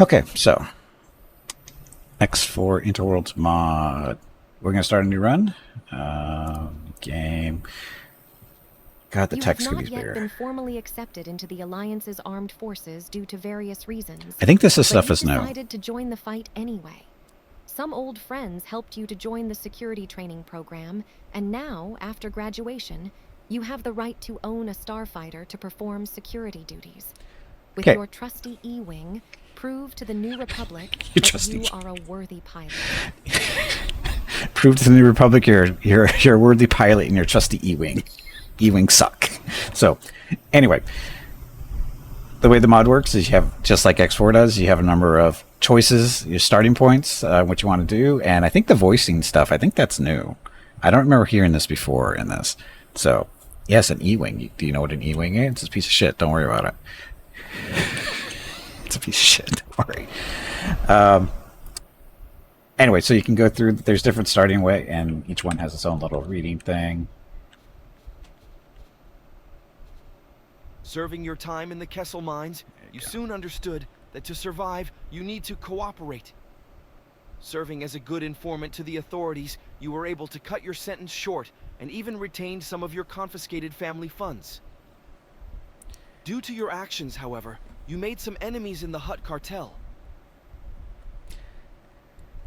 Okay, so X4 Interworlds mod. We're gonna start a new run. Game. God, the You have text could be not yet bigger. been formally accepted into the Alliance's armed forces due to various reasons, I think this but stuff you've is new. decided to join the fight anyway. Some old friends helped you to join the security training program, and now, after graduation, you have the right to own a starfighter to perform security duties. With Okay, your trusty E-Wing, prove to the New Republic you that trust you me. are a worthy pilot. Prove to the New Republic you're a worthy pilot and your trusty E-wing. E-wing suck. So, anyway, the way the mod works is you have, just like X4 does, you have a number of choices, your starting points, what you want to do, and I think the voicing stuff, I think that's new. I don't remember hearing this before in this. So, yes, an E-wing. Do you know what an E-wing is? It's a piece of shit. Don't worry about it. It's a piece of shit. Don't worry. Anyway, so you can go through. There's different starting way, and each one has its own little reading thing. Serving your time in the Kessel mines, you soon understood that to survive, you need to cooperate. Serving as a good informant to the authorities, you were able to cut your sentence short and even retained some of your confiscated family funds. Due to your actions, however, you made some enemies in the Hutt cartel.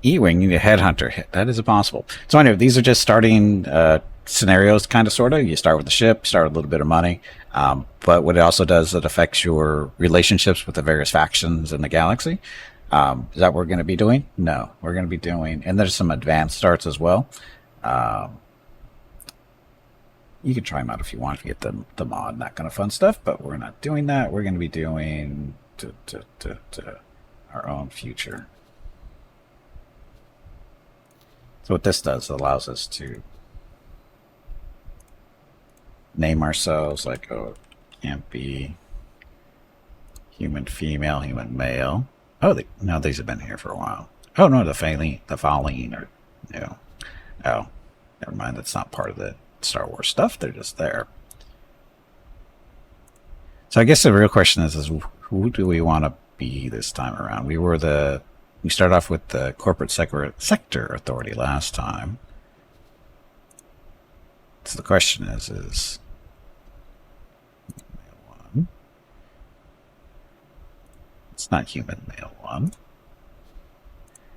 E-wing, you need a headhunter. That is impossible. So anyway, these are just starting scenarios, kind of, sort of. You start with the ship, start with a little bit of money. But what it also does, it affects your relationships with the various factions in the galaxy. Is that what we're going to be doing? No, we're going to be doing, and there's some advanced starts as well. You can try them out if you want to get the mod and that kind of fun stuff, but we're not doing that. We're going to be doing our own future. So what this does, it allows us to name ourselves, like, oh, can't be human female, human male. Oh, no, these have been here for a while. Oh, no, the Faline, or, you know, oh, never mind, that's not part of the Star Wars stuff, they're just there. So I guess the real question is who do we want to be this time around? We started off with the corporate sector authority last time. So the question is male one. It's not human male one.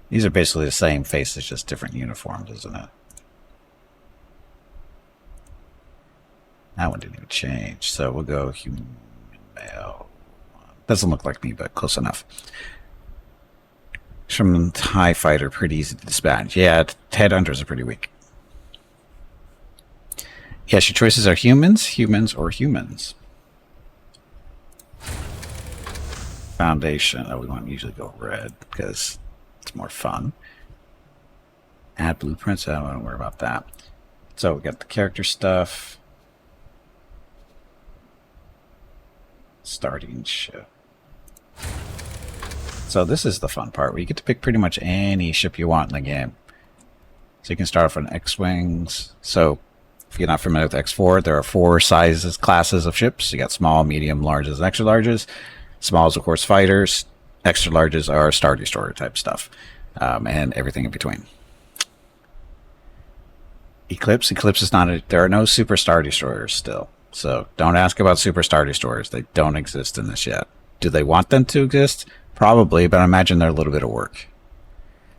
These are basically the same faces, just different uniforms, isn't it? That one didn't even change. So we'll go human male one. Doesn't look like me, but close enough. From TIE Fighter, pretty easy to dispatch. Yeah, headhunters are pretty weak. Yes, your choices are humans, or humans. Foundation. Oh, we want to usually go red because it's more fun. Add blueprints. I don't want to worry about that. So we got the character stuff. Starting ship. So this is the fun part where you get to pick pretty much any ship you want in the game. So you can start off on X-Wings. So if you're not familiar with X4, there are 4 classes of ships. You got small, medium, larges, and extra larges. Smalls, of course, fighters. Extra larges are Star Destroyer type stuff. And everything in between. Eclipse is not there are no Super Star Destroyers still. So don't ask about Super Star Destroyers. They don't exist in this yet. Do they want them to exist? Probably, but I imagine they're a little bit of work.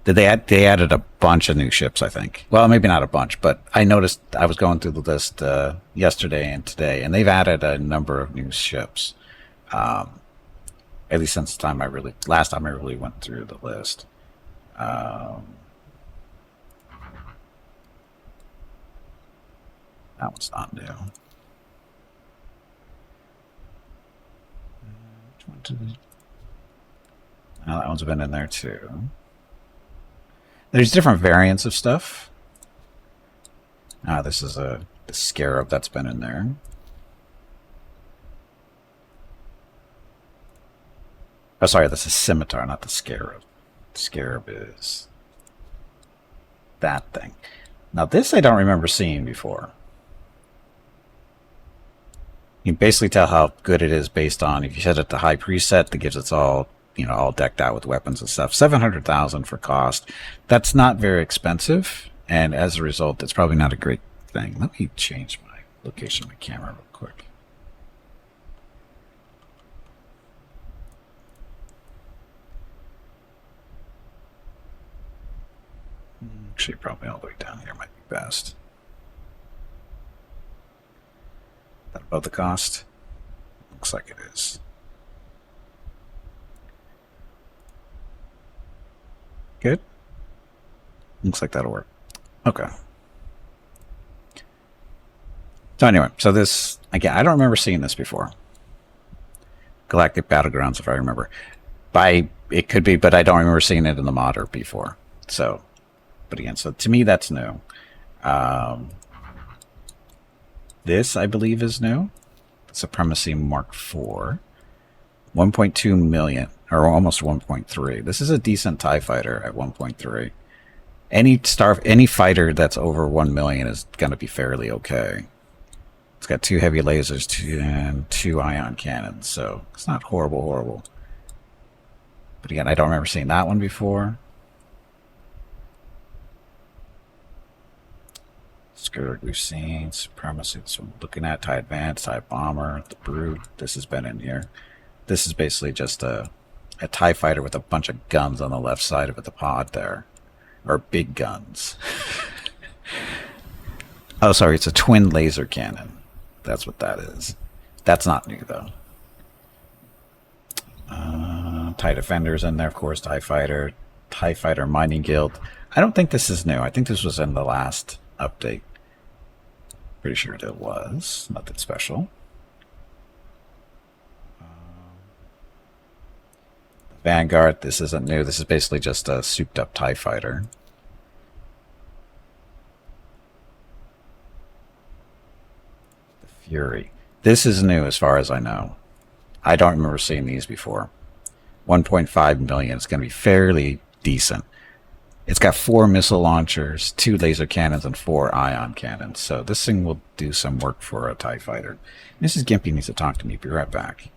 They added a bunch of new ships, I think. Well, maybe not a bunch, but I noticed I was going through the list yesterday and today, and they've added a number of new ships. At least since the time last time I really went through the list. That one's not new. Which one did it? Oh, that one's been in there too. There's different variants of stuff. This is the Scarab that's been in there. Oh, sorry, this is Scimitar, not the Scarab. The Scarab is that thing. Now this I don't remember seeing before. You can basically tell how good it is based on if you set it to high preset, that gives it all all decked out with weapons and stuff. 700,000 for cost. That's not very expensive, and as a result, it's probably not a great thing. Let me change my location of my camera real quick. Actually, probably all the way down here might be best. That above the cost? Looks like it is. Good. Looks like that'll work. Okay. So anyway, so this, again, I don't remember seeing this before. Galactic Battlegrounds, if I remember. It could be, but I don't remember seeing it in the modder before. So, but again, so to me, that's new. This, I believe, is new. Supremacy Mark IV. 1.2 million, or almost 1.3. This is a decent TIE fighter at 1.3. Any fighter that's over 1 million is going to be fairly okay. It's got 2 heavy lasers and 2 ion cannons, so it's not horrible. But again, I don't remember seeing that one before. Scourge we've seen, Supremacy, that's what I'm looking at, TIE Advance, TIE Bomber, the Brood, this has been in here. This is basically just a TIE fighter with a bunch of guns on the left side of it, the pod there. Or big guns. Oh, sorry, it's a twin laser cannon. That's what that is. That's not new, though. TIE Defender's in there, of course, TIE Fighter Mining Guild. I don't think this is new. I think this was in the last update. Pretty sure it was. Nothing special. Vanguard, this isn't new. This is basically just a souped-up TIE fighter. The Fury. This is new as far as I know. I don't remember seeing these before. 1.5 million. It's going to be fairly decent. It's got 4 missile launchers, 2 laser cannons, and 4 ion cannons. So this thing will do some work for a TIE fighter. Mrs. Gimpy needs to talk to me. Be right back.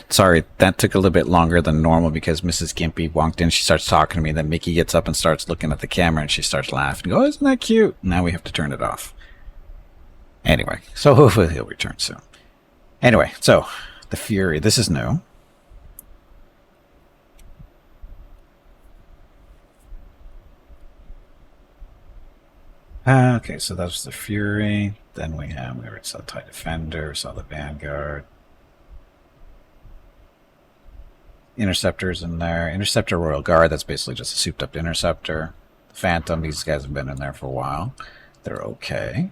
Sorry, that took a little bit longer than normal because Mrs. Gimpy walked in. She starts talking to me. Then Mickey gets up and starts looking at the camera, and she starts laughing. Oh, isn't that cute? Now we have to turn it off. Anyway, so hopefully he'll return soon. Anyway, so the Fury. This is new. Okay, so that was the Fury. Then we already saw TIE Defender, saw the Vanguard. Interceptors in there. Interceptor Royal Guard, that's basically just a souped up interceptor. Phantom, these guys have been in there for a while. They're okay.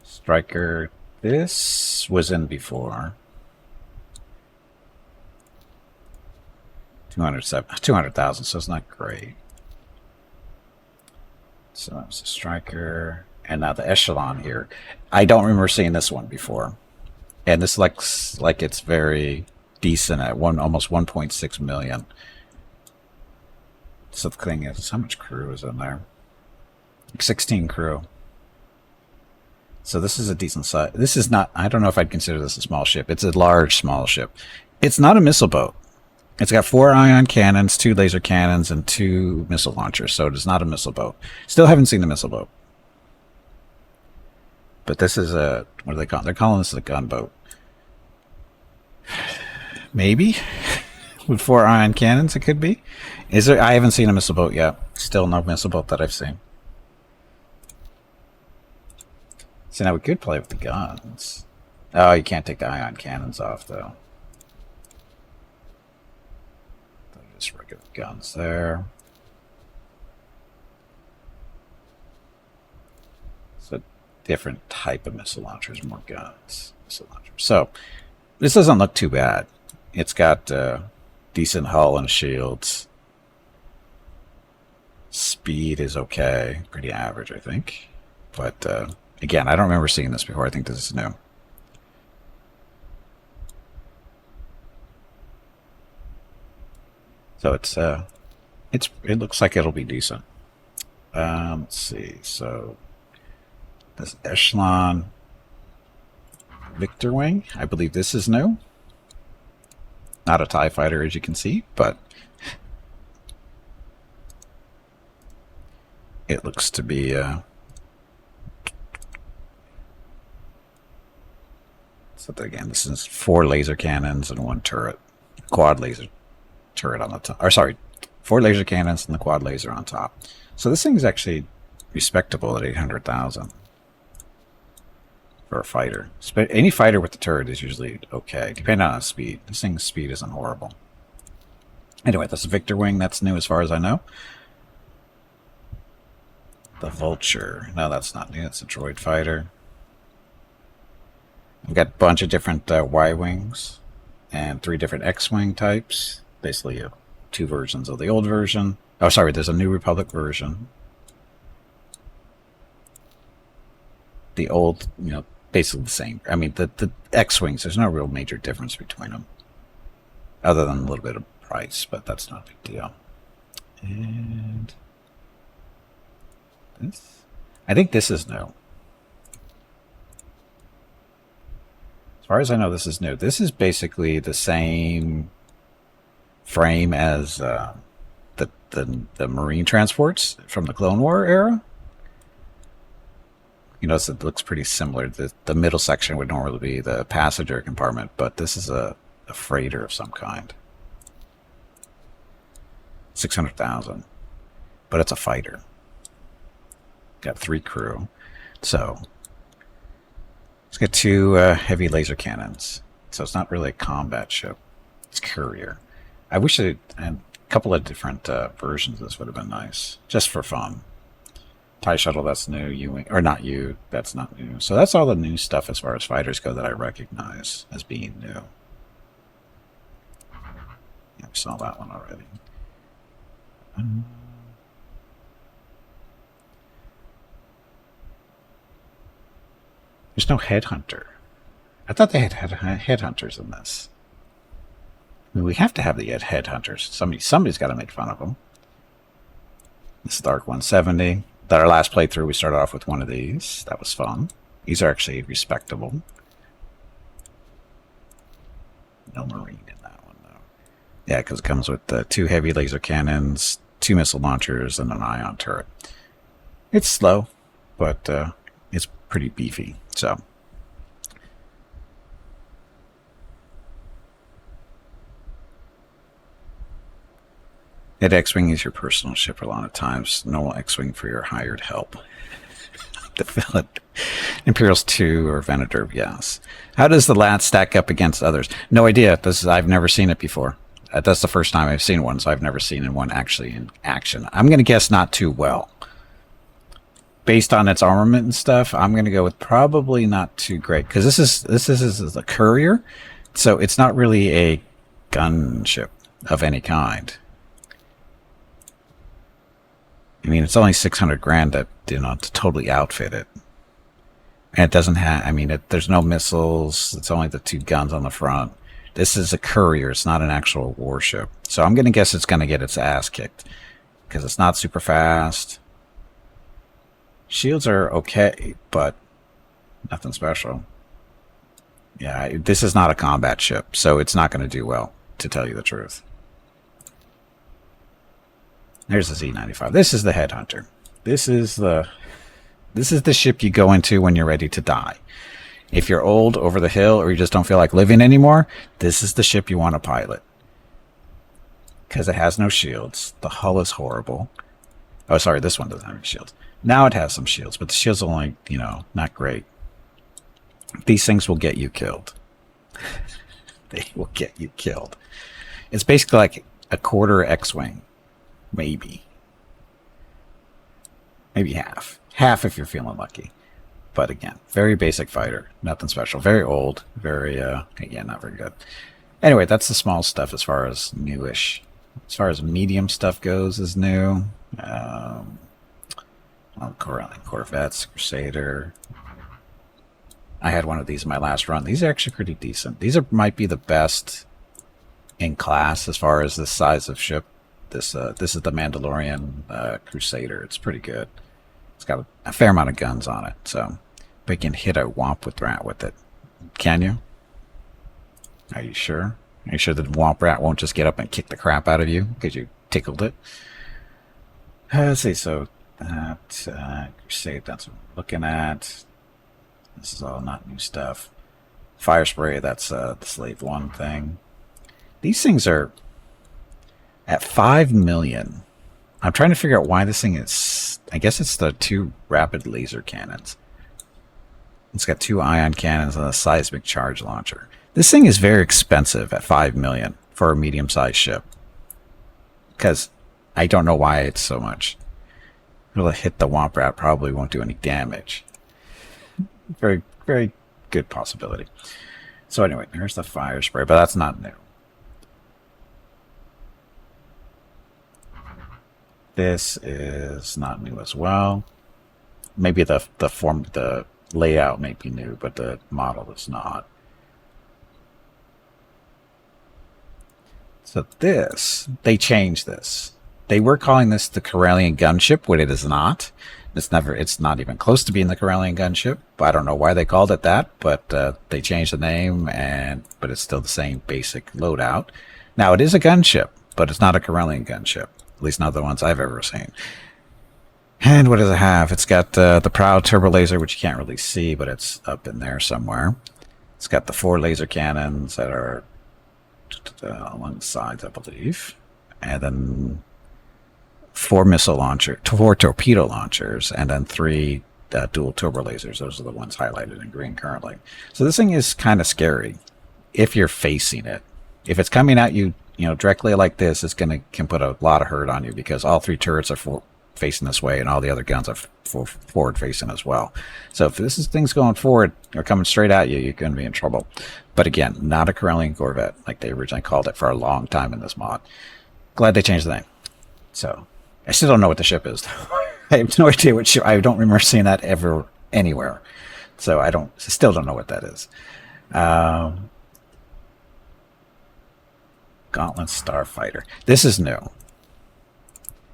Striker, this was in before. 200,000, so it's not great. So that was the Striker. And now the Echelon here. I don't remember seeing this one before. And this looks like it's very decent at almost 1.6 million. So the thing is, how much crew is in there? 16 crew. So this is a decent size. This is not, I don't know if I'd consider this a small ship. It's a large, small ship. It's not a missile boat. It's got 4 ion cannons, 2 laser cannons, and 2 missile launchers, so it is not a missile boat. Still haven't seen the missile boat. But this is a, what do they call it? They're calling this a gunboat. Maybe? With 4 ion cannons, it could be. Is there? I haven't seen a missile boat yet. Still no missile boat that I've seen. So now we could play with the guns. Oh, you can't take the ion cannons off, though. Just regular guns there. So different type of missile launchers, more guns. Missile launchers. So this doesn't look too bad. It's got decent hull and shields. Speed is okay, pretty average, I think. But again, I don't remember seeing this before. I think this is new. So it looks like it'll be decent. Let's see. So this Echelon Victor Wing, I believe this is new. Not a TIE fighter, as you can see, but it looks to be so again, this is 4 laser cannons and 1 turret, quad laser turret on the top. Or sorry, 4 laser cannons and the quad laser on top. So this thing's actually respectable at 800,000 for a fighter. Any fighter with the turret is usually okay, depending on the speed. This thing's speed isn't horrible. Anyway, that's a Victor Wing. That's new as far as I know. The Vulture. No, that's not new. It's a droid fighter. We've got a bunch of different Y-Wings and 3 different X-Wing types. Basically 2 versions of the old version. Oh, sorry, there's a New Republic version. The old, basically the same. I mean, the X-Wings, there's no real major difference between them. Other than a little bit of price, but that's not a big deal. And this, I think this is new. As far as I know, this is new. This is basically the same frame as the Marine transports from the Clone War era. You notice it looks pretty similar. The middle section would normally be the passenger compartment, but this is a freighter of some kind. 600,000, but it's a fighter. Got 3 crew, so it's got 2 heavy laser cannons. So it's not really a combat ship. It's courier. I wish it had a couple of different versions of this would have been nice, just for fun. TIE Shuttle, that's new. U-Wing, or not you, that's not new. So that's all the new stuff as far as fighters go that I recognize as being new. Yeah, we saw that one already. There's no headhunter. I thought they had headhunters in this. I mean, we have to have the headhunters. Somebody's got to make fun of them. This Dark 170. That our last playthrough, we started off with one of these. That was fun. These are actually respectable. No Marine in that one, though. Yeah, because it comes with 2 heavy laser cannons, 2 missile launchers, and an ion turret. It's slow, but it's pretty beefy. So, that X-Wing is your personal ship a lot of times. Normal X-Wing for your hired help. To fill it. Imperials 2 or Venator, yes. How does the LAT stack up against others? No idea. I've never seen it before. That's the first time I've seen one, so I've never seen one actually in action. I'm going to guess not too well. Based on its armament and stuff, I'm going to go with probably not too great, because this is a courier, so it's not really a gunship of any kind. I mean, it's only 600 grand to totally outfit it. And it doesn't have, I mean, there's no missiles. It's only the 2 guns on the front. This is a courier. It's not an actual warship. So I'm going to guess it's going to get its ass kicked because it's not super fast. Shields are okay, but nothing special. Yeah, this is not a combat ship, so it's not going to do well, to tell you the truth. There's the Z-95. This is the Headhunter. This is the ship you go into when you're ready to die. If you're old, over the hill, or you just don't feel like living anymore, this is the ship you want to pilot. Because it has no shields. The hull is horrible. Oh, sorry, this one doesn't have any shields. Now it has some shields, but the shields are only, not great. These things will get you killed. They will get you killed. It's basically like a quarter X-Wing. Maybe. Maybe half. Half if you're feeling lucky. But again, very basic fighter. Nothing special. Very old. Very, again, not very good. Anyway, that's the small stuff as far as newish. As far as medium stuff goes is new. Corvettes, Crusader. I had one of these in my last run. These are actually pretty decent. These might be the best in class as far as the size of ship. This is the Mandalorian Crusader. It's pretty good. It's got a fair amount of guns on it, so we can hit a womp with rat with it. Can you? Are you sure? Are you sure the womp rat won't just get up and kick the crap out of you because you tickled it? Let's see. So that Crusade. That's what I'm looking at. This is all not new stuff. Fire spray. That's the Slave 1 thing. These things are at 5 million. I'm trying to figure out why this thing is... I guess it's the 2 rapid laser cannons. It's got 2 ion cannons and a seismic charge launcher. This thing is very expensive at 5 million for a medium-sized ship. Because I don't know why it's so much. It'll hit the Womp Rat, probably won't do any damage. Very, very good possibility. So anyway, here's the fire spray, but that's not new. This is not new as well. Maybe the layout may be new, but the model is not. So this, they changed this. They were calling this the Corellian gunship, when it is not. It's not even close to being the Corellian gunship. I don't know why they called it that, but they changed the name, but it's still the same basic loadout. Now it is a gunship, but it's not a Corellian gunship. At least not the ones I've ever seen. And what does it have? It's got the proud turbo laser, which you can't really see, but it's up in there somewhere. It's got the 4 laser cannons that are along the sides, I believe. And then 4 torpedo launchers, and then 3 dual turbo lasers. Those are the ones highlighted in green currently. So this thing is kind of scary if you're facing it. If it's coming at you, directly like this, it's can put a lot of hurt on you because all 3 turrets are facing this way, and all the other guns are forward facing as well. So if thing's going forward or coming straight at you, you're going to be in trouble. But again, not a Corellian Corvette like they originally called it for a long time in this mod. Glad they changed the name. So I still don't know what the ship is. I have no idea what ship. I don't remember seeing that ever anywhere. So I still don't know what that is. Gauntlet Starfighter. This is new.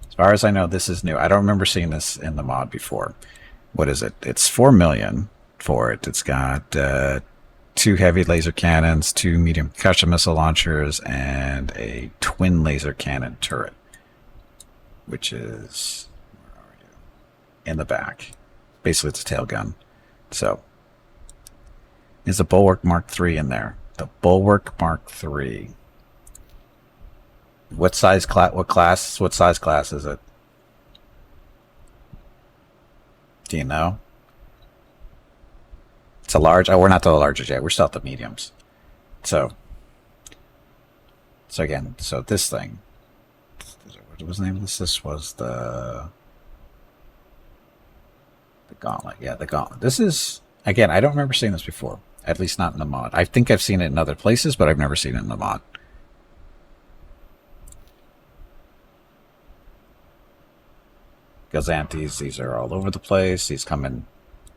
As far as I know, this is new. I don't remember seeing this in the mod before. What is it? It's 4 million for it. It's got 2 heavy laser cannons, 2 medium concussion missile launchers, and a twin laser cannon turret, which is, where are you? In the back. Basically, it's a tail gun. So, is the Bulwark Mark III in there? The Bulwark Mark III. What size class? What size class is it? Do you know? It's a large. Oh, we're not the largest yet. We're still at the mediums. So again, this thing. What was the name of this? This was the Gauntlet. Yeah, the Gauntlet. This is, again, I don't remember seeing this before. At least not in the mod. I think I've seen it in other places, but I've never seen it in the mod. Gazantes, these are all over the place. These come in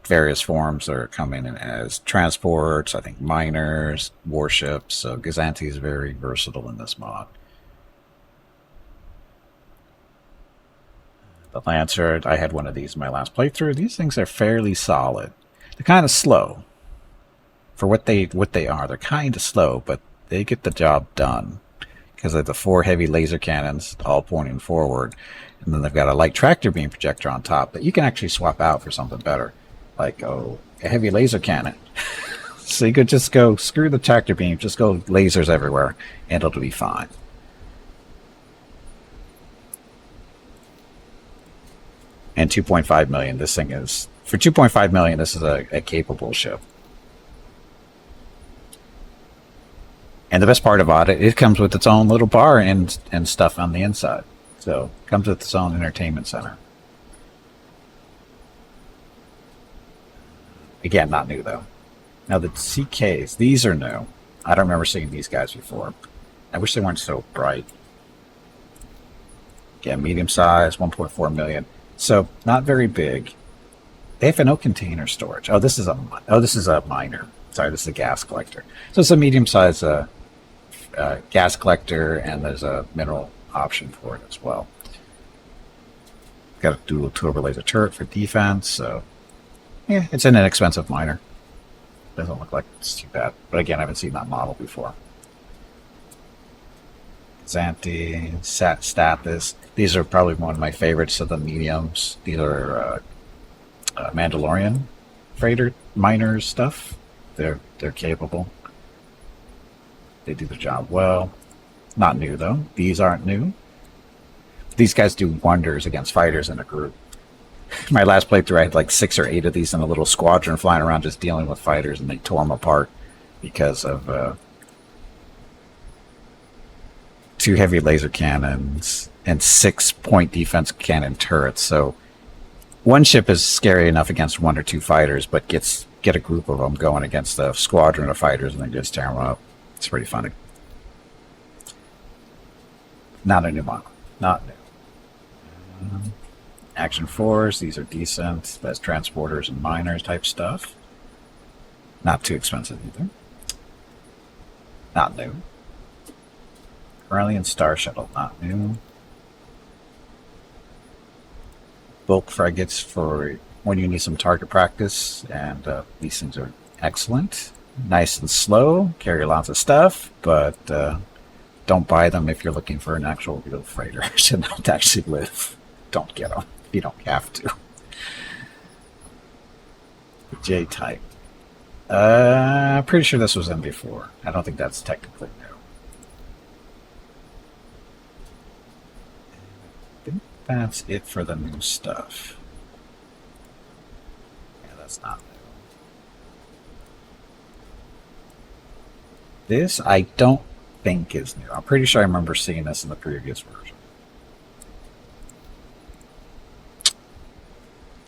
various forms. They're coming in as transports, I think miners, warships. So Gazantes is very versatile in this mod. The Lancer, I had one of these in my last playthrough. These things are fairly solid. They're kind of slow. For what they are, they're kind of slow, but they get the job done. Because of the 4 heavy laser cannons all pointing forward. And then they've got a light tractor beam projector on top that you can actually swap out for something better, like a heavy laser cannon. So you could just go, screw the tractor beam, just go lasers everywhere, and it'll be fine. And 2.5 million, this thing is, for 2.5 million, this is a capable ship. And the best part about it, it comes with its own little bar and stuff on the inside. So it comes with its own entertainment center. Again, not new though. Now the CKs, these are new. I don't remember seeing these guys before. I wish they weren't so bright. Again, medium size, 1.4 million. So not very big. They have no container storage. This is a miner. Sorry, this is a gas collector. So it's a medium-sized gas collector, and there's a mineral option for it as well. Got a dual turbo laser turret for defense. So yeah, it's an inexpensive miner. Doesn't look like it's too bad. But again, I haven't seen that model before. Xanthi, Stathis. These are probably one of my favorites of the mediums. These are Mandalorian freighter miners stuff. They're capable. They do the job well. Not new though. These aren't new. These guys do wonders against fighters in a group. My last playthrough, I had like 6 or 8 of these in a little squadron flying around just dealing with fighters, and they tore them apart because of 2 heavy laser cannons and 6-point defense cannon turrets. So one ship is scary enough against 1 or 2 fighters, but get a group of them going against a squadron of fighters and they just tear them up. It's pretty funny. Not a new model. Not new. Action 4s, these are decent. That's transporters and miners type stuff. Not too expensive either. Not new. Corellian Star Shuttle, not new. Bulk frigates for when you need some target practice, and these things are excellent. Nice and slow, carry lots of stuff, but don't buy them if you're looking for an actual real freighter to not actually live. Don't get them. You don't have to. The J-type. Pretty sure this was in before. I don't think that's technically new. I think that's it for the new stuff. Yeah, that's not new. This I don't think is new. I'm pretty sure I remember seeing this in the previous version.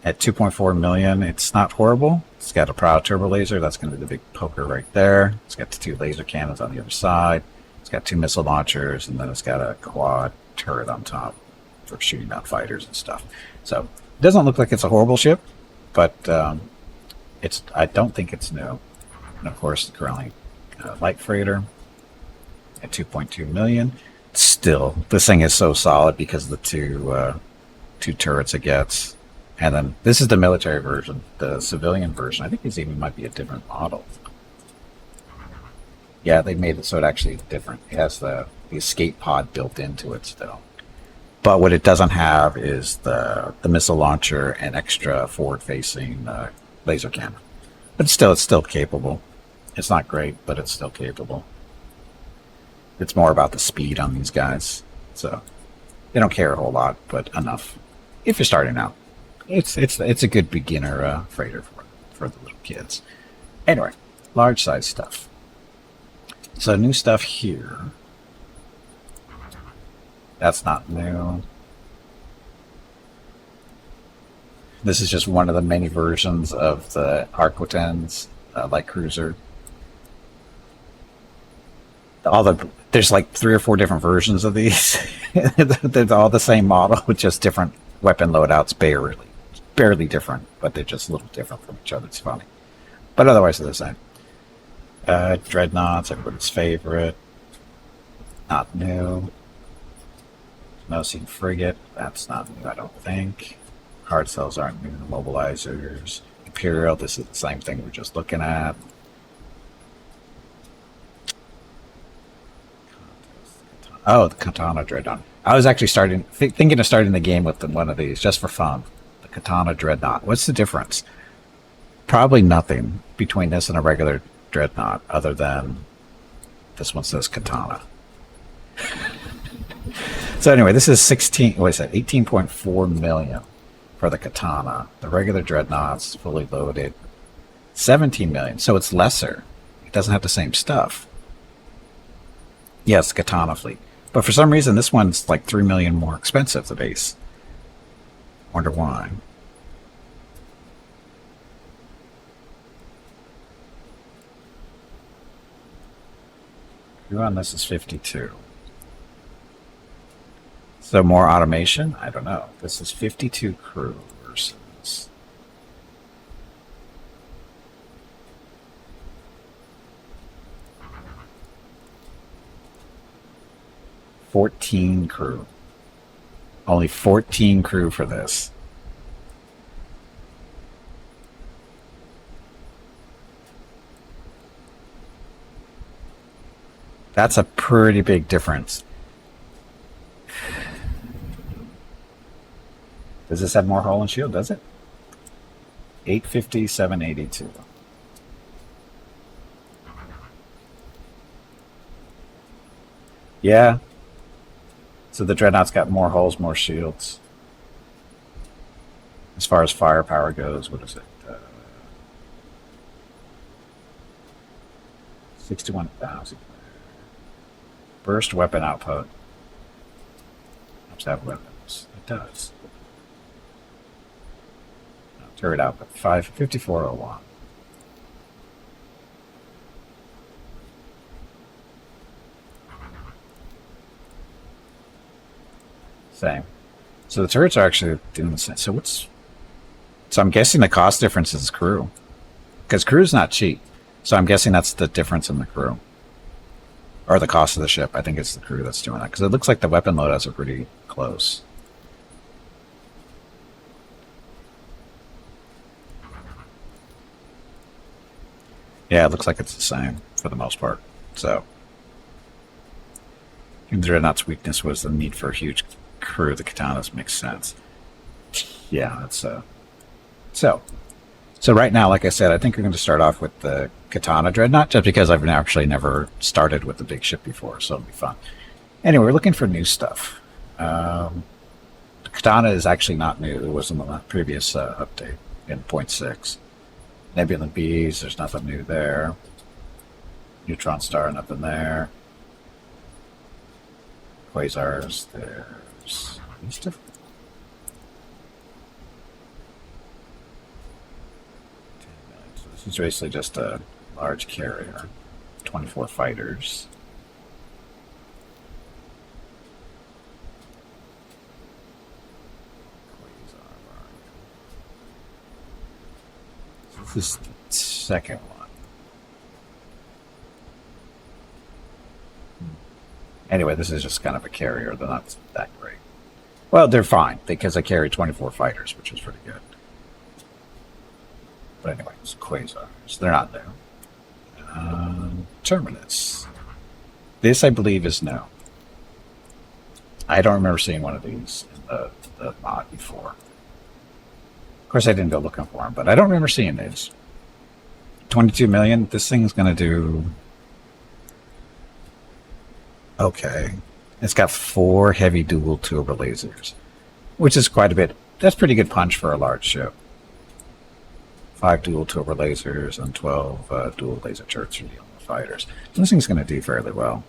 At 2.4 million, it's not horrible. It's got a proud turbo laser. That's going to be the big poker right there. It's got the 2 laser cannons on the other side. It's got 2 missile launchers, and then it's got a quad turret on top for shooting down fighters and stuff. So it doesn't look like it's a horrible ship, but I don't think it's new. And of course, the Corellian light freighter at 2.2 million. Still, this thing is so solid because of the two turrets it gets. And then this is the military version. The civilian version, I think this even might be a different model. Yeah, they made it so it actually is different. It has the escape pod built into it still. But what it doesn't have is the missile launcher and extra forward-facing laser cannon. But still, it's still capable. It's not great, but it's still capable. It's more about the speed on these guys. So they don't care a whole lot, but enough. If you're starting out. It's a good beginner freighter for the little kids. Anyway, large size stuff. So new stuff here. That's not new. This is just one of the many versions of the Arquitens light cruiser. There's like 3 or 4 different versions of these. They're all the same model with just different weapon loadouts, barely different, but they're just a little different from each other. It's funny, but otherwise they're the same. Dreadnoughts, everybody's favorite. Not new. Nosine frigate, that's not new, I don't think. Hard cells aren't new. Mobilizers. Imperial, this is the same thing we're just looking at. Oh, the Katana Dreadnought. I was actually thinking of starting the game with one of these just for fun. The Katana Dreadnought. What's the difference? Probably nothing between this and a regular Dreadnought, other than this one says Katana. So anyway, this is 18.4 million for the Katana. The regular Dreadnought's fully loaded 17 million, so it's lesser. It doesn't have the same stuff. Yes, Katana fleet. But for some reason, this one's like 3 million more expensive, the base. Wonder why. Crew on this is 52. So more automation? I don't know. This is 52 crew versus... $14 crew. Only 14 crew for this. That's a pretty big difference. Does this have more hull and shield? Does it? 850, 782. Yeah. So the Dreadnought's got more hulls, more shields. As far as firepower goes, what is it? 61,000. Burst weapon output. Does it have weapons? It does. No, turret output. 5401. Same. So the turrets are actually doing the same. So I'm guessing the cost difference is crew. Because crew's not cheap. So I'm guessing that's the difference in the crew. Or the cost of the ship. I think it's the crew that's doing that. Because it looks like the weapon loadouts are pretty close. Yeah, it looks like it's the same for the most part. So the Dreadnought's weakness was the need for a huge crew. The Katanas makes sense. Yeah, that's So right now, like I said, I think we're going to start off with the Katana Dreadnought, just because I've actually never started with the big ship before, so it'll be fun. Anyway, we're looking for new stuff. The Katana is actually not new. It was in the previous update in 0.6. Nebula Bees, there's nothing new there. Neutron Star, nothing there. Quasars, there's stuff. This is basically just a large carrier. 24 fighters. This is the second one. Anyway, this is just kind of a carrier. They're not that great. Well, they're fine because they carry 24 fighters, which is pretty good. But anyway, it's Quasars. They're not new. Terminus. This, I believe, is new. I don't remember seeing one of these in the mod before. Of course, I didn't go looking for them, but I don't remember seeing these. 22 million. This thing's going to do... Okay. It's got 4 heavy dual turbo lasers, which is quite a bit. That's pretty good punch for a large ship. 5 dual turbo lasers and 12 dual laser turrets for dealing with fighters. So this thing's going to do fairly well.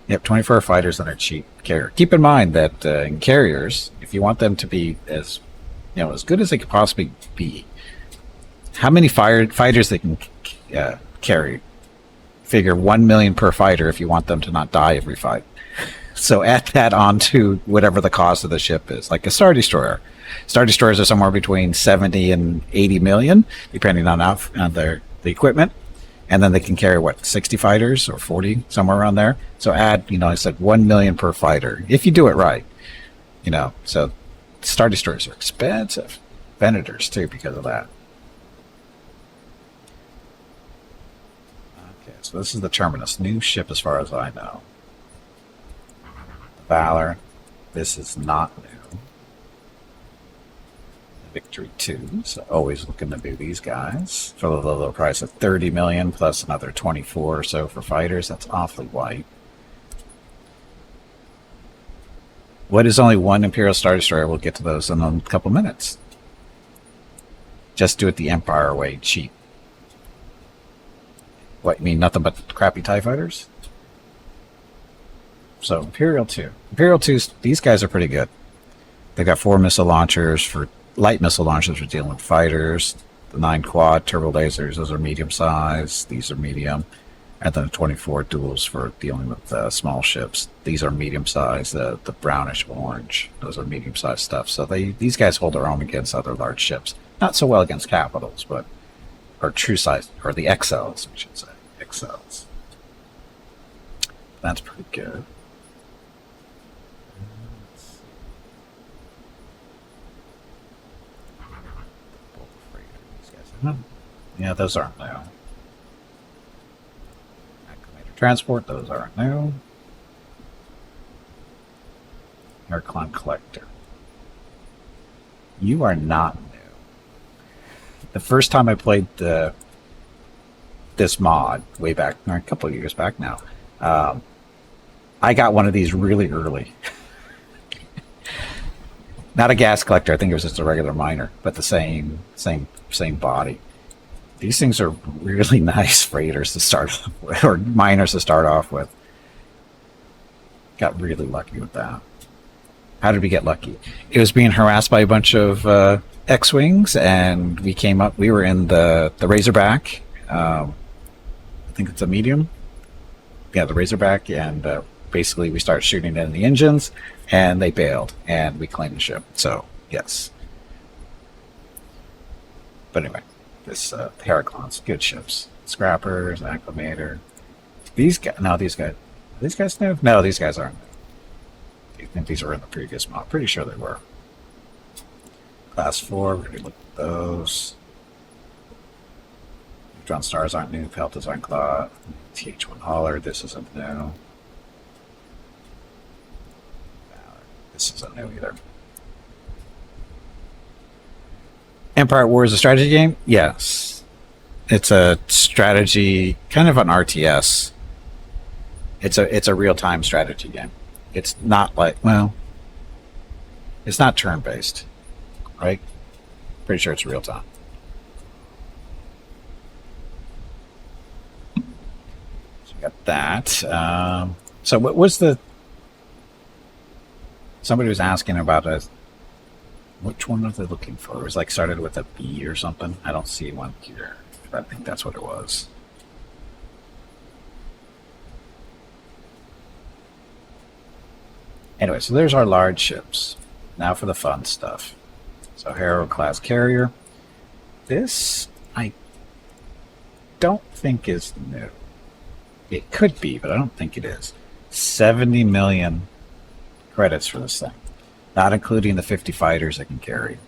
Yep, 24 fighters on a cheap carrier. Keep in mind that in carriers, if you want them to be as good as they could possibly be, how many fighters they can carry? Figure 1 million per fighter if you want them to not die every fight. So add that on to whatever the cost of the ship is, like a Star Destroyer. Star Destroyers are somewhere between 70 and 80 million, depending on the equipment. And then they can carry, 60 fighters or 40, somewhere around there. So add, I said 1 million per fighter, if you do it right. So Star Destroyers are expensive. Venators, too, because of that. Okay, So this is the Terminus. New ship as far as I know. Valor. This is not new. Victory 2. So always looking to do these guys. For the low price of 30 million plus another 24 or so for fighters. That's awfully white. What is only one Imperial Star Destroyer? We'll get to those in a couple minutes. Just do it the Empire way, cheap. What, you mean nothing but crappy TIE fighters? So, Imperial 2. Imperial 2's, these guys are pretty good. They've got 4 missile launchers for light missile launchers for dealing with fighters. The 9 quad turbo lasers, those are medium size. These are medium. And then the 24 duals for dealing with small ships. These are medium size. The brownish orange, those are medium sized stuff. So these guys hold their own against other large ships. Not so well against capitals, but or true size, or the XLs, we should say. XLs. That's pretty good. Yeah, those aren't new. Transport, those aren't new. Aircon Collector. You are not new. The first time I played this mod, way back, a couple of years back now, I got one of these really early. Not a gas collector, I think it was just a regular miner, but the same body. These things are really nice freighters to start with, or miners to start off with. Got really lucky with that. How did we get lucky? It was being harassed by a bunch of X-Wings, and we came up, we were in the Razorback. I think it's a medium. Yeah, the Razorback, and basically we started shooting in the engines, and they bailed, and we claimed the ship. So, yes. But anyway. This Heraclons, good ships. Scrappers, Acclimator. These guys, no, these guys new? No, these guys aren't new. I think these were in the previous mod. Pretty sure they were. Class 4, we're going to look at those. Neutron Stars aren't new, Peltas aren't Claw. TH1 Hauler, this isn't new. This isn't new either. Empire War is a strategy game? Yes. It's a strategy, kind of an RTS. It's a real-time strategy game. It's not like, well, it's not turn-based, right? Pretty sure it's real-time. So you got that. So what was the... Somebody was asking about a... Which one are they looking for? It was like started with a B or something. I don't see one here. I think that's what it was. Anyway, so there's our large ships. Now for the fun stuff. So Harrow class carrier. This I don't think is new. It could be, but I don't think it is. 70 million credits for this thing. Not including the 50 fighters it can carry.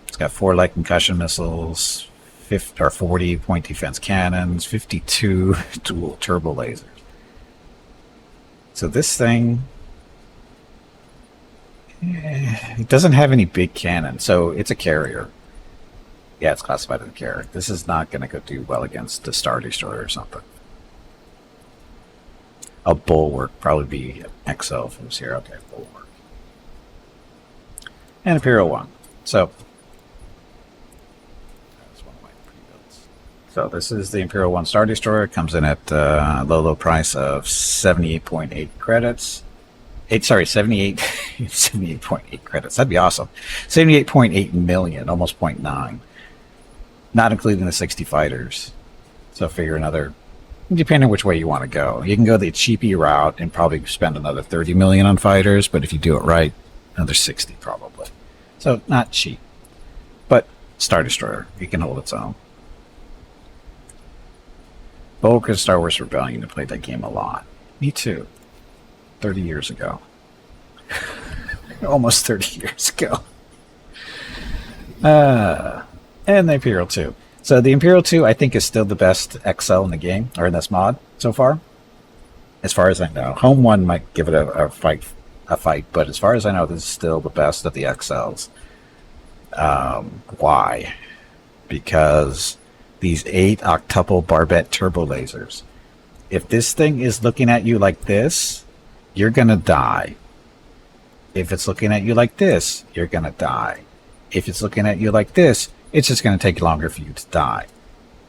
It's got 4 light concussion missiles, 40 point defense cannons, 52 dual turbo lasers. So this thing, it doesn't have any big cannon, so it's a carrier. Yeah, it's classified as a carrier. This is not going to go do well against the Star Destroyer or something. A bulwark, probably be XL if it was here. Okay, bulwark. And Imperial 1. So, that's one of my pre-builds. So this is the Imperial 1 Star Destroyer. It comes in at low price of 78.8 credits. 78.8 credits. That'd be awesome. 78.8 million, almost 0.9. Not including the 60 fighters. So figure another... Depending on which way you want to go. You can go the cheapy route and probably spend another 30 million on fighters, but if you do it right, another 60 probably. So not cheap. But Star Destroyer, it can hold its own. Bulwark Star Wars Rebellion, I played that game a lot. Me too. 30 years ago. Almost 30 years ago. And the Imperial 2. So the Imperial 2, I think, is still the best XL in the game, or in this mod so far. As far as I know, Home 1 might give it a fight, but as far as I know, this is still the best of the XLs. Why? Because these 8 octuple barbette turbo lasers. If this thing is looking at you like this, you're gonna die. If it's looking at you like this, you're gonna die. If it's looking at you like this, it's just gonna take longer for you to die.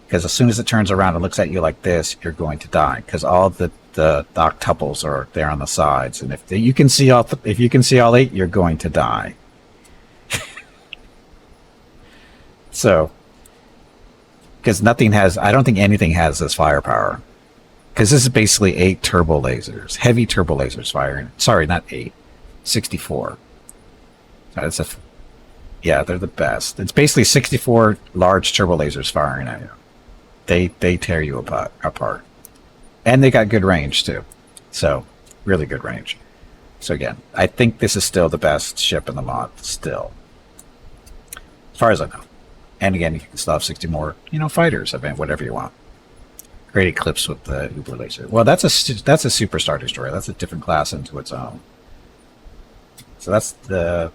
Because as soon as it turns around and looks at you like this, you're going to die. Because all the octuples are there on the sides, and if you can see all, if you can see all 8, you're going to die. So, because nothing has, I don't think anything has this firepower. Because this is basically 8 turbo lasers, heavy turbo lasers firing. Sorry, not 8, 64. That's a, yeah, they're the best. It's basically 64 large turbo lasers firing at you. They tear you apart. And they got good range too. So, really good range. So again, I think this is still the best ship in the mod, still. As far as I know. And again, you can still have 60 more, fighters, whatever you want. Great Eclipse with the Uber laser. Well, that's a Super Star Destroyer. That's a different class into its own. So that's the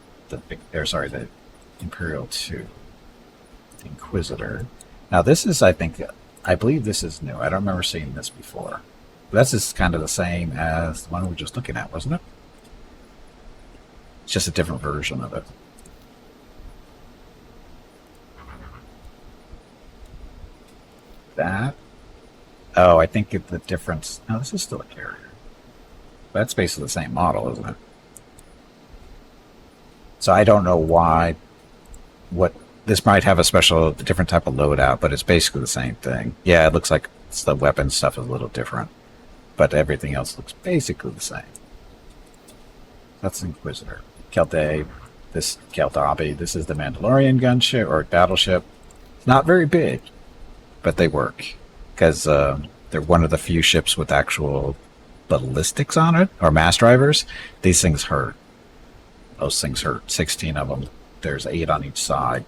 Imperial 2. The Inquisitor. Now this is, I believe this is new. I don't remember seeing this before. But this is kind of the same as the one we were just looking at, wasn't it? It's just a different version of it. That. Oh, I think the difference... No, this is still a carrier. That's basically the same model, isn't it? So I don't know why... This might have a different type of loadout, but it's basically the same thing. Yeah, it looks like the weapon stuff is a little different. But everything else looks basically the same. That's the Inquisitor. Keltabe. This Keltabe. This is the Mandalorian gunship, or battleship. It's not very big, but they work. Because they're one of the few ships with actual ballistics on it, or mass drivers. These things hurt. Those things hurt. 16 of them. There's 8 on each side.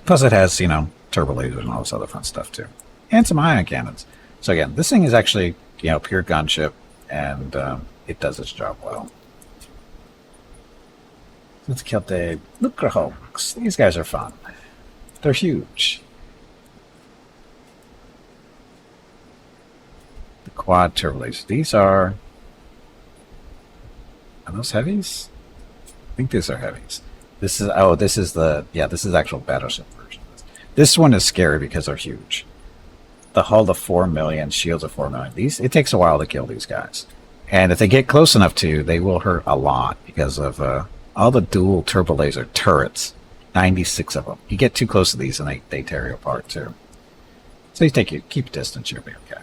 Plus it has, turbo lasers and all this other fun stuff too. And some ion cannons. So again, this thing is actually, pure gunship, and it does its job well. Let's kill the Lucrahawks. These guys are fun. They're huge. The quad turbo lasers. These are those heavies? I think these are heavies. This is this is actual battleship version. This one is scary because they're huge. The hull of 4 million, shields of 4 million. It takes a while to kill these guys. And if they get close enough to, they will hurt a lot because of all the dual turbo laser turrets. 96 of them. You get too close to these and they tear you apart too. So you keep distance, you'll be okay.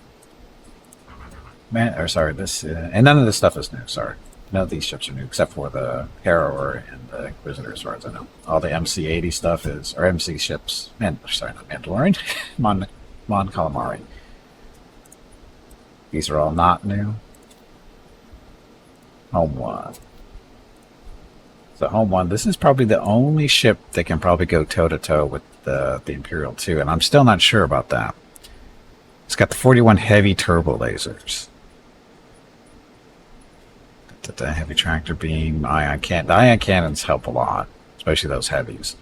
And none of this stuff is new, sorry. None of these ships are new, except for the Harrower and the Inquisitor, as far as I know. All the MC-80 stuff or MC ships, not Mandalorian, Mon Calamari. These are all not new. Home 1. So Home 1, this is probably the only ship that can probably go toe-to-toe with the Imperial 2, and I'm still not sure about that. It's got the 41 heavy turbo lasers. The heavy tractor beam, ion cannon. The ion cannons help a lot, especially those heavies.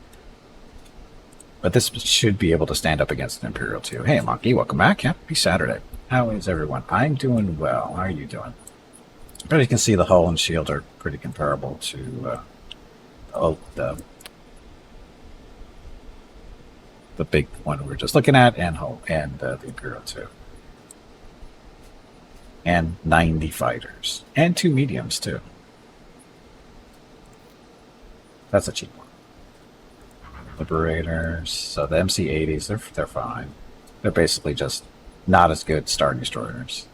But this should be able to stand up against an Imperial 2. Hey, Monkey, welcome back. Happy Saturday. How is everyone? I'm doing well. How are you doing? But you can see the hull and shield are pretty comparable to the big one we were just looking at, and the Imperial 2. And 90 fighters. And 2 mediums, too. That's a cheap one. Liberators. So the MC-80s, they're fine. They're basically just not as good Star Destroyers.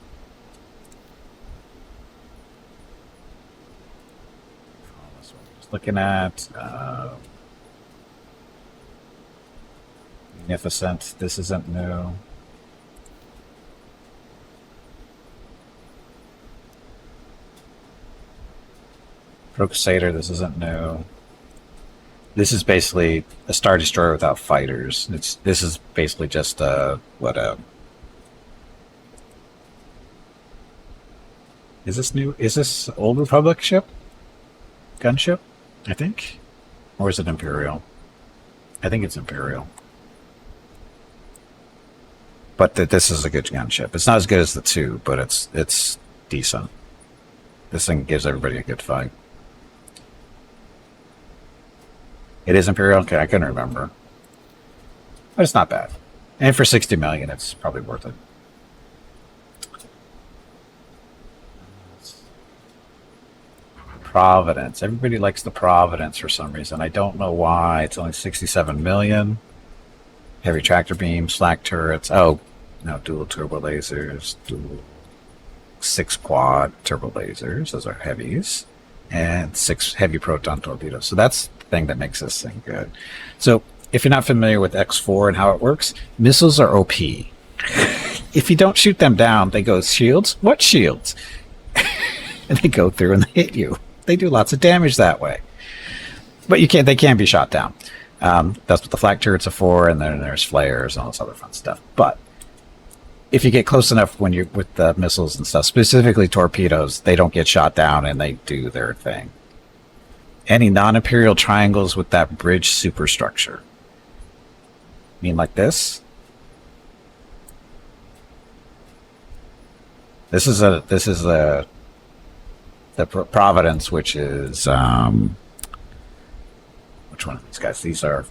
That's what we're just looking at. Magnificent. This isn't new. Crusader, this isn't new. This is basically a Star Destroyer without fighters. This is basically just is this new? Is this Old Republic ship? Gunship? I think, or is it Imperial? I think it's Imperial. But this is a good gunship. It's not as good as the 2, but it's decent. This thing gives everybody a good fight. It is Imperial? Okay, I couldn't remember. But it's not bad. And for 60 million, it's probably worth it. Providence. Everybody likes the Providence for some reason. I don't know why. It's only 67 million. Heavy tractor beams, flak turrets. Oh, no, dual turbo lasers, dual 6 quad turbo lasers. Those are heavies. And 6 heavy proton torpedoes. So that's the thing that makes this thing good. So if you're not familiar with X4 and how it works, missiles are OP. If you don't shoot them down, they go, shields? What shields? And they go through and they hit you. They do lots of damage that way. But they can be shot down. That's what the flak turrets are for, and then there's flares and all this other fun stuff. But if you get close enough when you're with the missiles and stuff, specifically torpedoes, they don't get shot down and they do their thing. Any non-imperial triangles with that bridge superstructure? Mean like this? This is the Providence, which is which one of these guys? These are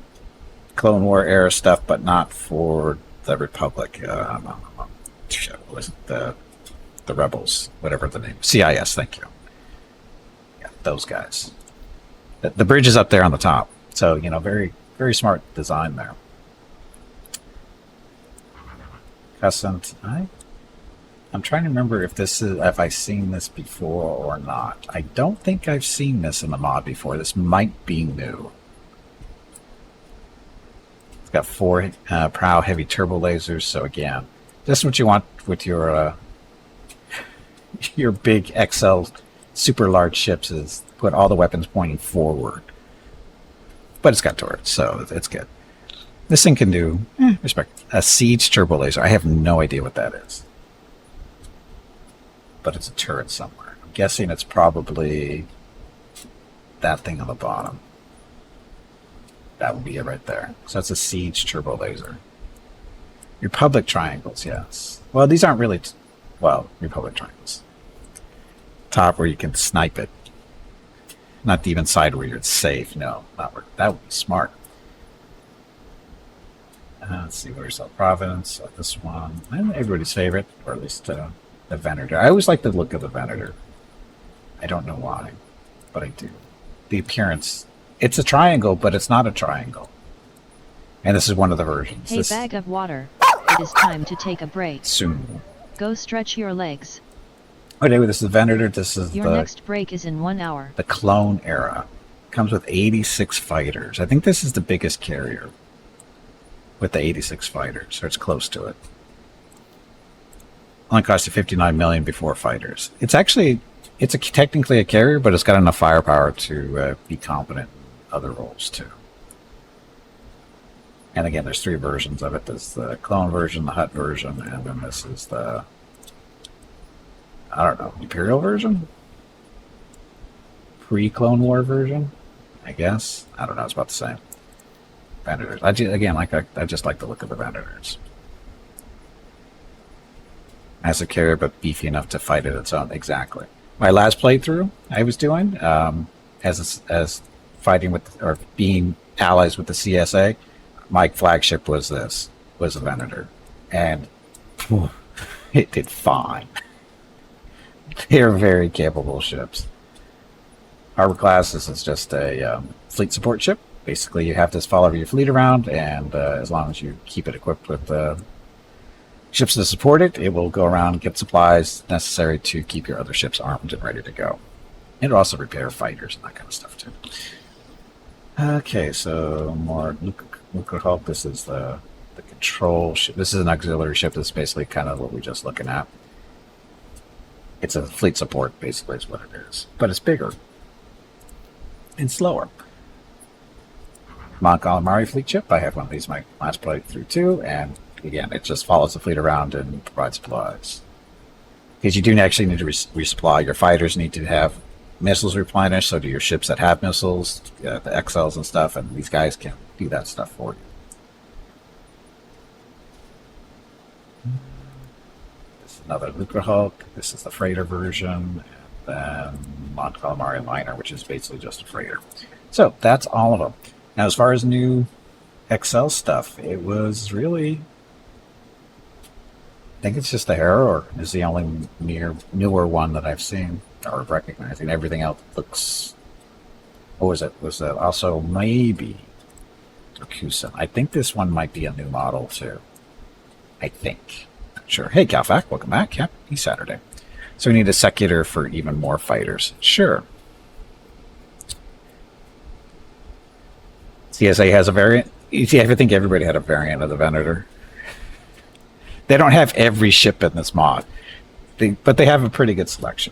Clone War era stuff, but not for the Republic. What was it? The Rebels, whatever the name. CIS, thank you. Yeah, those guys. The bridge is up there on the top, so very, very smart design there. Custom. I'm trying to remember if I've seen this before or not. I don't think I've seen this in the mod before. This might be new. It's got 4 prow heavy turbo lasers. So again, just what you want with your big XL super large ships is put all the weapons pointing forward. But it's got turrets, so it's good. This thing can do respect a siege turbo laser. I have no idea what that is. But it's a turret somewhere. I'm guessing it's probably that thing on the bottom. That would be it right there. So that's a siege turbo laser. Republic triangles, yes. Well, these aren't really, Republic triangles. Top where you can snipe it. Not the even side where you're safe. No, not where. That would be smart. Let's see, where's the Providence? This one. Everybody's favorite, or at least the Venator. I always like the look of the Venator. I don't know why, but I do. The appearance. It's a triangle, but it's not a triangle. And this is one of the versions. Hey, bag of water. It is time to take a break. Soon. Go stretch your legs. Anyway, this is the Venator. This is your next break is in 1 hour. The clone era. Comes with 86 fighters. I think this is the biggest carrier with the 86 fighters, or it's close to it. Only cost you 59 million before fighters. It's technically a carrier, but it's got enough firepower to be competent in other roles too. And again, there's 3 versions of it. There's the clone version, the Hutt version, and then this is the, I don't know, Imperial version? Pre-Clone War version, I guess. I don't know, it's about the same. Venators. I just like the look of the Venators. Massive carrier, but beefy enough to fight it its own. Exactly. My last playthrough I was doing, as fighting with, or being allies with the CSA, my flagship was the Venator. And it did fine. They're very capable ships. Harbor class, this is just a fleet support ship. Basically, you have to follow your fleet around, and as long as you keep it equipped with ships to support it, it will go around and get supplies necessary to keep your other ships armed and ready to go. It'll also repair fighters and that kind of stuff, too. Okay, so more nuclear hulk. This is the control ship. This is an auxiliary ship. That's basically kind of what we're just looking at. It's a fleet support, basically, is what it is. But it's bigger and slower. Mon Calamari fleet ship. I have one of these my last playthrough too, and again, it just follows the fleet around and provides supplies. Because you do actually need to resupply. Your fighters need to have missiles replenished, so do your ships that have missiles, the XLs and stuff, and these guys can do that stuff for you. This is another Lucre Hulk. This is the freighter version, and then Mon Calamari Liner, which is basically just a freighter. So that's all of them. Now, as far as new XL stuff, it was really, I think it's just the Harrower is the only newer one that I've seen or recognizing. Everything else looks. What was it? Was it also maybe Kusan? I think this one might be a new model too. I think. Not sure. Hey, Calfac, welcome back. Happy Saturday. So we need a secular for even more fighters. Sure. CSA has a variant. You see, I think everybody had a variant of the Venator. They don't have every ship in this mod, but they have a pretty good selection.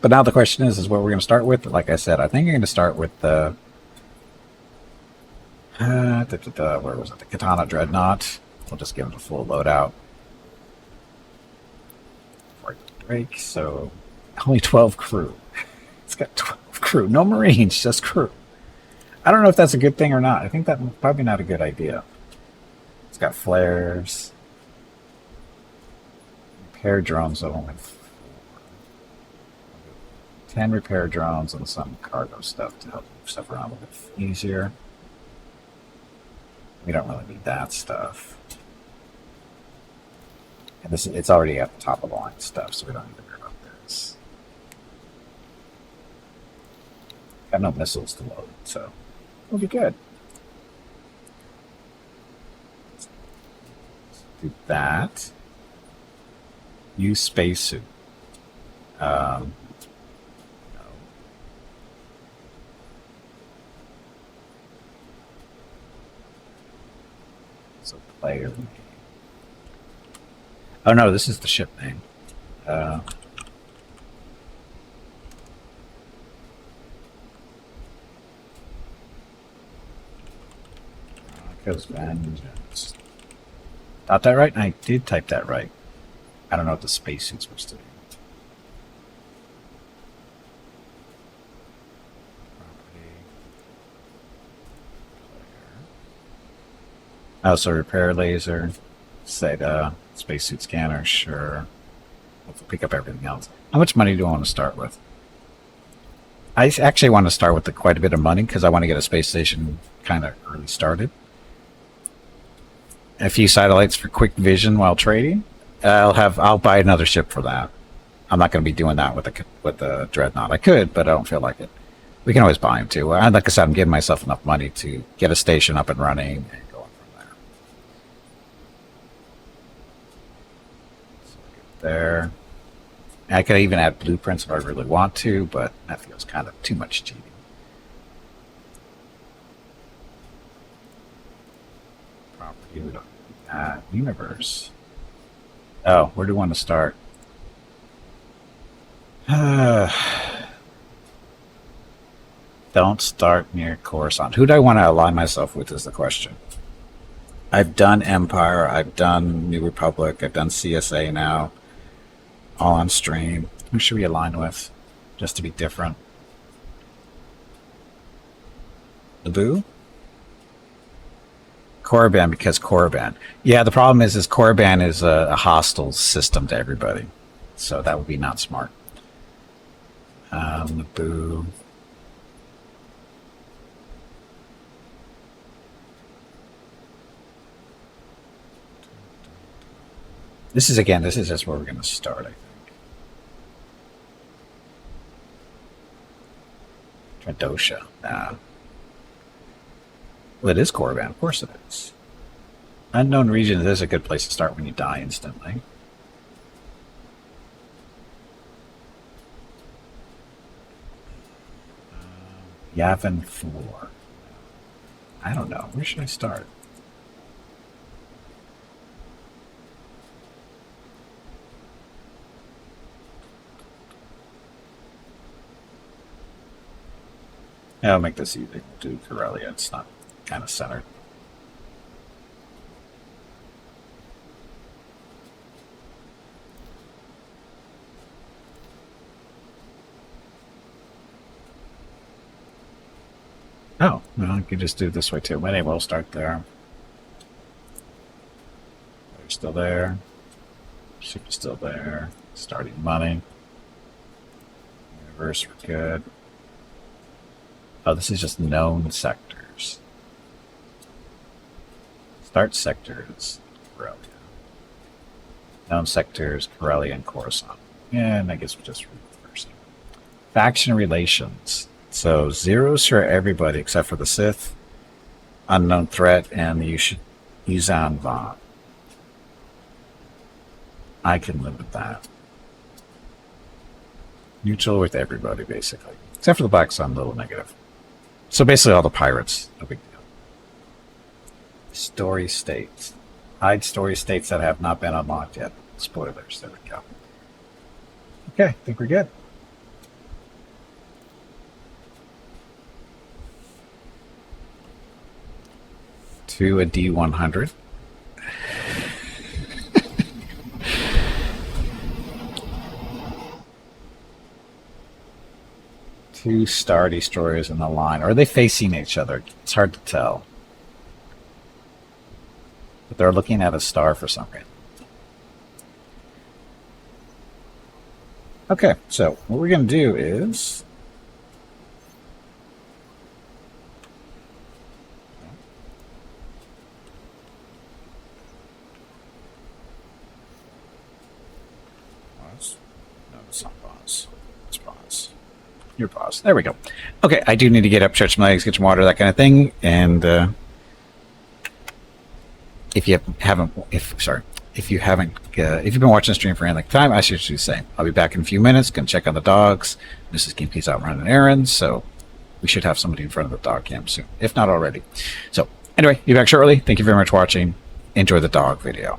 But now the question is what we're going to start with. Like I said, I think I'm going to start with the where was it? The Katana Dreadnought. We'll just give it a full loadout. Break. So only 12 crew. It's got 12 crew. No Marines, just crew. I don't know if that's a good thing or not. I think that's probably not a good idea. It's got flares. Repair drones of only 4. 10 repair drones and some cargo stuff to help move stuff around a little bit easier. We don't really need that stuff. And it's already at the top of the line stuff, so we don't need to worry about this. Got no missiles to load, so it'll be good. Let's do that. Use spacesuit. No. So player name. Oh no, this is the ship name. Broncos Vengeance. Got that right? I did type that right. I don't know what the spacesuit's supposed to be. Oh, so repair laser. Say spacesuit scanner, sure. We'll pick up everything else. How much money do I want to start with? I actually want to start with quite a bit of money because I want to get a space station kind of early started. A few satellites for quick vision while trading. I'll buy another ship for that. I'm not going to be doing that with the Dreadnought. I could, but I don't feel like it. We can always buy them too. Like I said, I'm giving myself enough money to get a station up and running and going from there. So there. I could even add blueprints if I really want to, but that feels kind of too much cheating. Property, we don't need that. Universe. Oh, where do we want to start? Don't start near Coruscant. Who do I want to align myself with is the question. I've done Empire, I've done New Republic, I've done CSA now. All on stream. Who should we align with? Just to be different. Naboo? Korriban, because Korriban. Yeah, the problem is Korriban is a hostile system to everybody. So that would be not smart. Naboo. This is just where we're going to start, I think. Trandosha. Nah. Well, it is Korriban. Of course it is. Unknown region is a good place to start when you die instantly. Yavin 4. I don't know. Where should I start? I'll make this easy. Do Corellia. It's not kind of centered. Oh, well, you can just do it this way too. But anyway, we'll start there. They're still there. Ship is still there. Starting money. Universe, we're good. Oh, this is just known sectors. Start sectors, Corellia. Known sectors, Corellia and Coruscant. Yeah, and I guess we'll just read the first. Faction relations. So zeros for everybody except for the Sith, unknown threat, and you should Yuzan Vaughn. I can live with that. Neutral with everybody, basically. Except for the Black Sun, little negative. So basically all the pirates, no big deal. Story states. Hide story states that have not been unlocked yet. Spoilers, there we go. Okay, I think we're good. To a D100. Two Star Destroyers in the line. Are they facing each other? It's hard to tell. But they're looking at a star for some reason. Okay, so what we're going to do is... Pause. No, it's not pause. It's pause. Your pause. There we go. Okay, I do need to get up, stretch my legs, get some water, that kind of thing. And if you've been watching the stream for any length of time, I should do the same. I'll be back in a few minutes. Gonna check on the dogs. Mrs. Gimpy's out running errands, so we should have somebody in front of the dog cam soon, if not already. So anyway, be back shortly. Thank you very much for watching. Enjoy the dog video.